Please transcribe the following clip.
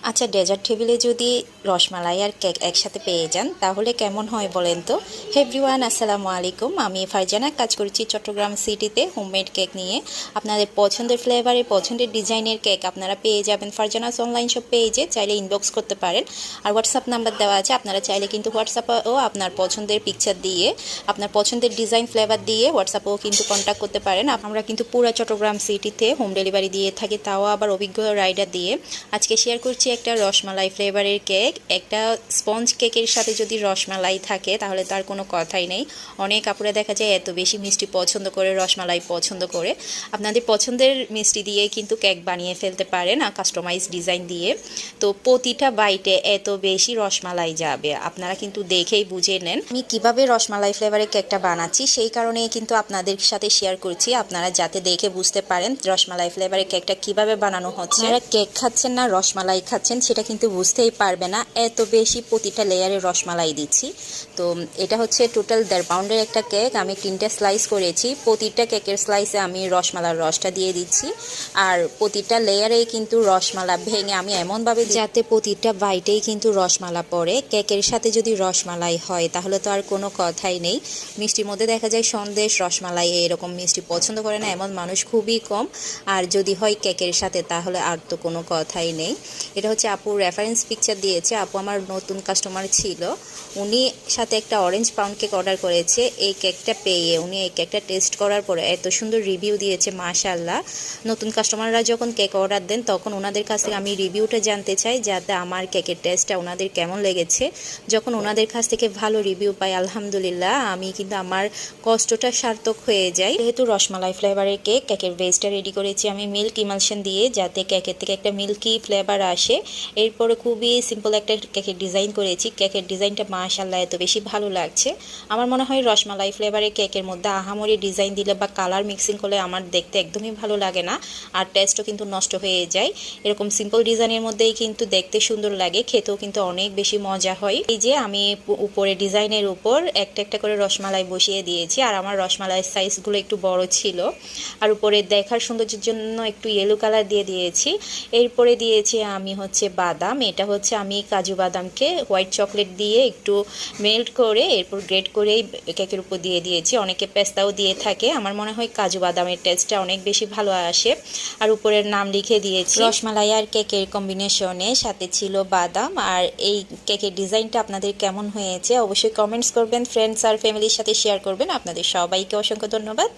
আচ্ছা, ডেজার্ট টেবিলে যদি রসমালাই আর কেক একসাথে পেয়ে যান তাহলে কেমন হয় বলেন তো। হে এভরিওয়ান, আসসালামু আলাইকুম। আমি ফারজানা, কাজ করছি চট্টগ্রাম সিটিতে হোমমেড কেক নিয়ে। আপনাদের পছন্দের ফ্লেভারে পছন্দের ডিজাইনের কেক আপনারা পেয়ে যাবেন ফারজানাস অনলাইন শপ পেজে। চাইলে ইনবক্স করতে পারেন, আর হোয়াটসঅ্যাপ নাম্বার দেওয়া আছে। আপনারা চাইলে কিন্তু হোয়াটসঅ্যাপেও আপনার পছন্দের পিকচার দিয়ে, আপনার পছন্দের ডিজাইন ফ্লেভার দিয়ে হোয়াটসঅ্যাপেও কিন্তু কন্ট্যাক্ট করতে পারেন। আমরা কিন্তু পুরো চট্টগ্রাম সিটিতে হোম ডেলিভারি দিয়ে থাকি, তাও আবার অভিজ্ঞ রাইডার দিয়ে। আজকে শেয়ার করছি একটা রসমালাই ফ্লেভারের কেক। একটা স্পঞ্জ কেকের সাথে যদি রসমালাই থাকে তাহলে তার কোনো কথাই নেই। অনেক আপুরা দেখা যায় এত বেশি মিষ্টি পছন্দ করে, রসমালাই পছন্দ করে। আপনাদের পছন্দের মিষ্টি দিয়ে কিন্তু কেক বানিয়ে ফেলতে পারেন কাস্টমাইজ ডিজাইন দিয়ে। তো প্রতিটা বাইটে এত বেশি রসমালাই যাবে, আপনারা কিন্তু দেখেই বুঝে নেন আমি কিভাবে রসমালাই ফ্লেভারের কেকটা বানাচ্ছি। সেই কারণেই কিন্তু আপনাদের সাথে শেয়ার করছি, আপনারা যাতে দেখে বুঝতে পারেন রসমালাই ফ্লেভারের কেকটা কিভাবে বানানো হচ্ছে। কেক খাচ্ছেন না রসমালাই খাচ্ছেন সেটা কিন্তু বুঝতেই পারবে না, এত বেশি প্রতিটা লেয়ারে রসমালাই দিচ্ছি। তো এটা হচ্ছে টোটাল 1.5 পাউন্ডের একটা কেক। আমি 3টে স্লাইস করেছি, প্রতিটা কেকের স্লাইসে আমি রসমালার রসটা দিয়ে দিচ্ছি। আর প্রতিটা লেয়ারেই কিন্তু রসমালা ভেঙে আমি এমনভাবে যাতে প্রতিটা বাইটেই কিন্তু রসমালা পড়ে। কেকের সাথে যদি রসমালাই হয় তাহলে তো আর কোনো কথাই নেই। মিষ্টির মধ্যে দেখা যায় সন্দেশ, রসমালাই এরকম মিষ্টি পছন্দ করে না এমন মানুষ খুবই কম। আর যদি হয় কেকের সাথে তাহলে আর তো কোনো কথাই নেই। এটা হচ্ছে আপুর রেফারেন্স পিকচার দিয়েছে। আপু আমার নতুন কাস্টমার ছিল, উনি সাথে একটা অরেঞ্জ পাউন্ড কেক অর্ডার করেছে। এই কেকটা পেয়ে উনি এই কেকটা টেস্ট করার পরে এত সুন্দর রিভিউ দিয়েছে, মাশাআল্লাহ। নতুন কাস্টমাররা যখন কেক অর্ডার দেন তখন ওনাদের কাছ থেকে আমি রিভিউটা জানতে চাই, যাতে আমার কেকের টেস্টটা ওনাদের কেমন লেগেছে। যখন ওনাদের কাছ থেকে ভালো রিভিউ পাই আলহামদুলিল্লাহ, আমি কিন্তু আমার কষ্টটা সার্থক হয়ে যায়। যেহেতু রসমালাই ফ্লেভারের কেক, কেকের বেসটা রেডি করেছি আমি মিল্ক ইমালশন দিয়ে, যাতে কেকের থেকে একটা মিল্কি ফ্লেভার আসে। এরপরে খুবই সিম্পল একটা কেকের ডিজাইন করেছি। কেকের ডিজাইনটা মাশাআল্লাহ এত বেশি ভালো লাগছে। আমার মনে হয় রসমালাই ফ্লেভারের কেকের মধ্যে আহামরি ডিজাইন দিলে বা কালার মিক্সিং করলে আমার দেখতে একদমই ভালো লাগে না, আর টেস্টও কিন্তু নষ্ট হয়ে যায়। এরকম সিম্পল ডিজাইনের মধ্যেই কিন্তু দেখতে সুন্দর লাগে, খেতেও কিন্তু অনেক বেশি মজা হয়। এই যে আমি উপরে ডিজাইনের উপর একটা একটা করে রসমালাই বসিয়ে দিয়েছি, আর আমার রসমালাইয়ের সাইজগুলো একটু বড় ছিল। আর উপরে দেখার সৌন্দর্যের জন্য একটু ইয়েলো কালার দিয়ে দিয়েছি। এরপরে দিয়েছি আমি হচ্ছে বাদাম। এটা হচ্ছে আমি কাজু বাদামকে হোয়াইট চকলেট দিয়ে একটু মেল্ট করে এরপর গ্রেট করে কেকের উপর দিয়ে দিয়েছি। অনেকে পেস্তাও দিয়ে থাকে, আমার মনে হয় কাজু বাদামের টেস্টটা অনেক বেশি ভালো আসে। আর উপরের নাম লিখে দিয়েছি রসমালাই আর কেকের কম্বিনেশনে, সাথে ছিল বাদাম। আর এই কেকের ডিজাইনটা আপনাদের কেমন হয়েছে অবশ্যই কমেন্টস করবেন, ফ্রেন্ডস আর ফ্যামিলির সাথে শেয়ার করবেন। আপনাদের সবাইকে অসংখ্য ধন্যবাদ।